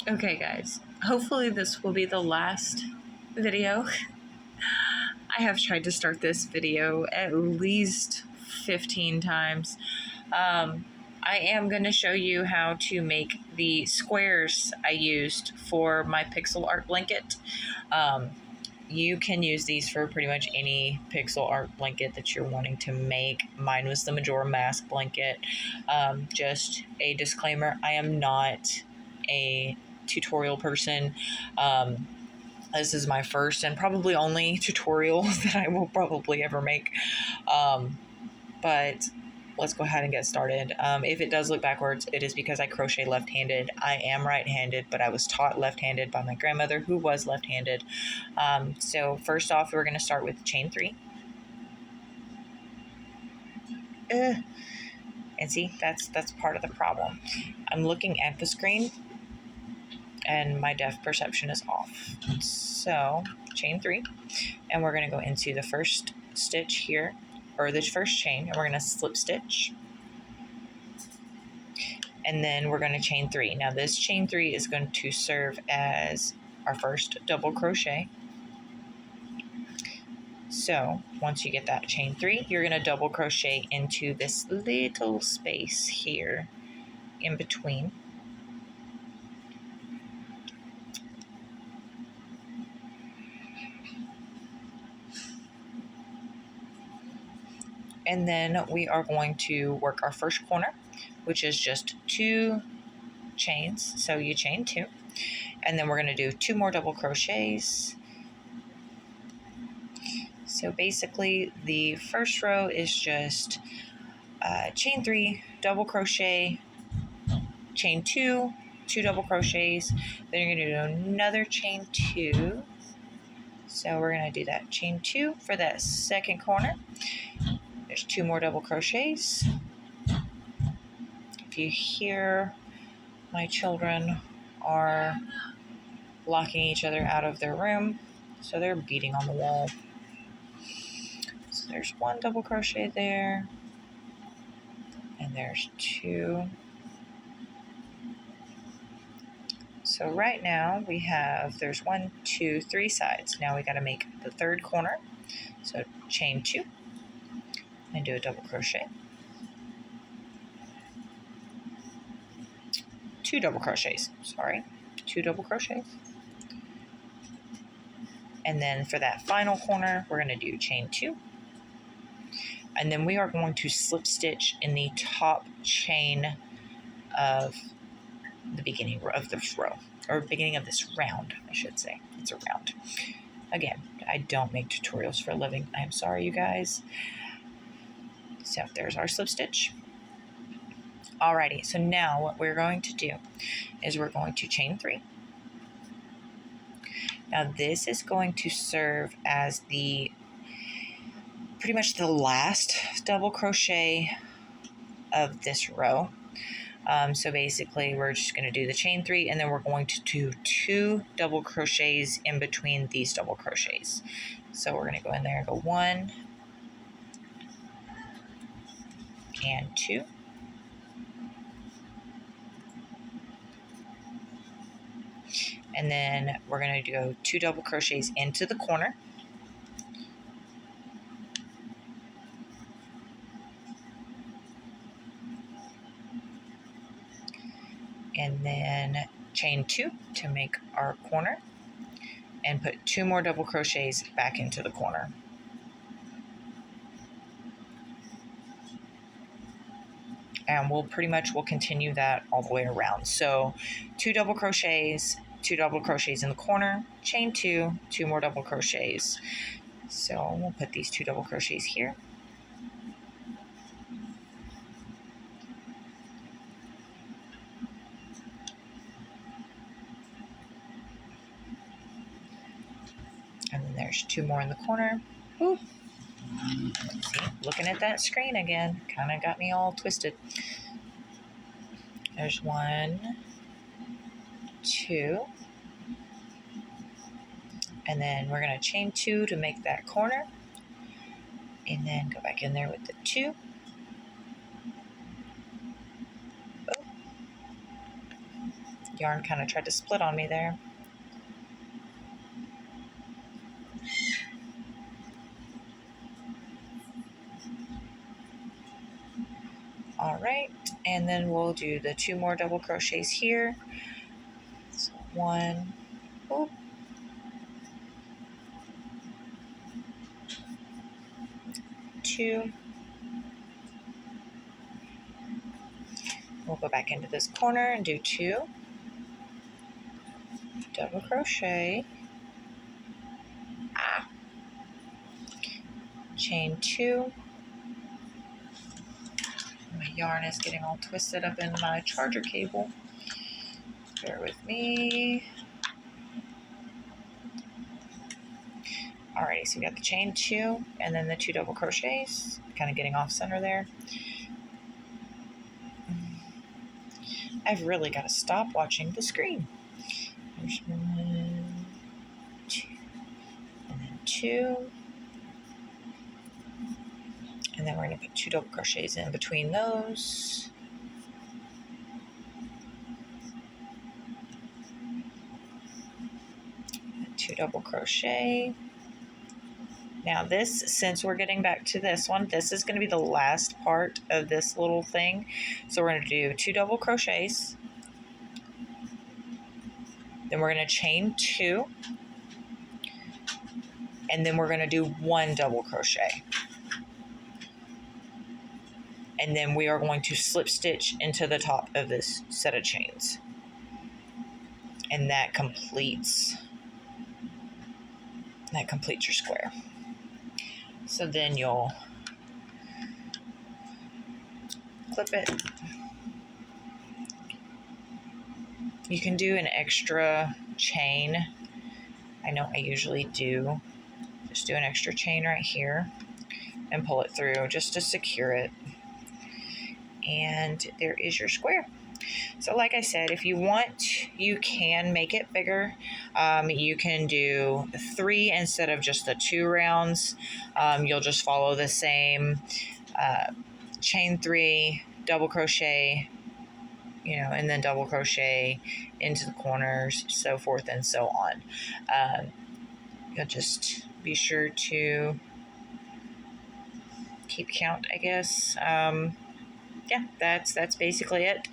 Okay, guys, hopefully this will be the last video. I have tried to start this video at least 15 times. I am going to show you how to make the squares I used for my pixel art blanket. You can use these for pretty much any pixel art blanket that you're wanting to make. Mine was the Majora Mask blanket. Just a disclaimer, I am not a tutorial person. This is my first and probably only tutorial that I will probably ever make. But let's go ahead and get started. If it does look backwards, it is because I crochet left-handed. I am right-handed, but I was taught left-handed by my grandmother who was left-handed. So first off, we're going to start with chain 3. And see, that's part of the problem. I'm looking at the screen and my depth perception is off. So chain 3, and we're going to go into the first stitch here, or the first chain, and we're going to slip stitch, and then we're going to chain 3. Now this chain 3 is going to serve as our first double crochet. So once you get that chain 3, you're going to double crochet into this little space here in between. And then we are going to work our first corner, which is just 2 chains. So you chain 2, and then we're going to do 2 more double crochets. So basically the first row is just chain 3, double crochet, chain 2, 2 double crochets, then you're going to do another chain 2. So we're going to do that chain 2 for that second corner. There's 2 more double crochets. If you hear, my children are locking each other out of their room, so they're beating on the wall. So there's 1 double crochet there, and there's 2. So right now we have, there's 1, 2, 3 sides. Now we got to make the third corner. So chain 2 and do a double crochet, 2 double crochets, 2 double crochets. And then for that final corner, we're going to do chain 2. And then we are going to slip stitch in the top chain of the beginning of this row, or beginning of this round, I should say. It's a round. Again, I don't make tutorials for a living. I'm sorry, you guys. So there's our slip stitch. Alrighty, so now what we're going to do is we're going to chain 3. Now this is going to serve as the pretty much the last double crochet of this row. So basically we're just going to do the chain 3, and then we're going to do 2 double crochets in between these double crochets. So we're going to go in there and go 1 and 2. And then we're going to go 2 double crochets into the corner. And then chain 2 to make our corner, and put 2 more double crochets back into the corner. And we'll continue that all the way around. So 2 double crochets, 2 double crochets in the corner, chain 2, 2 more double crochets. So we'll put these 2 double crochets here. And then there's 2 more in the corner. Ooh. See, looking at that screen again, kind of got me all twisted. There's 1, 2, and then we're going to chain 2 to make that corner, and then go back in there with the 2. Yarn kind of tried to split on me there. All right, and then we'll do the 2 more double crochets here. So 1, whoop, 2. We'll go back into this corner and do 2 double crochet, chain 2. My yarn is getting all twisted up in my charger cable. Bear with me. Alrighty, so we got the chain 2 and then the 2 double crochets, kind of getting off center there. I've really got to stop watching the screen. There's 1, 2, and then 2. And then we're going to put 2 double crochets in between those. And 2 double crochet. Now this, since we're getting back to this one, this is going to be the last part of this little thing. So we're going to do 2 double crochets. Then we're going to chain 2. And then we're going to do 1 double crochet. And then we are going to slip stitch into the top of this set of chains. And that completes your square. So then you'll clip it. You can do an extra chain. I know I usually do. Just do an extra chain right here and pull it through just to secure it. And there is your square. So like I said, if you want, you can make it bigger. You can do 3 instead of just the 2 rounds. You'll just follow the same chain 3, double crochet, and then double crochet into the corners, so forth and so on. You'll just be sure to keep count, I guess. Yeah, that's basically it.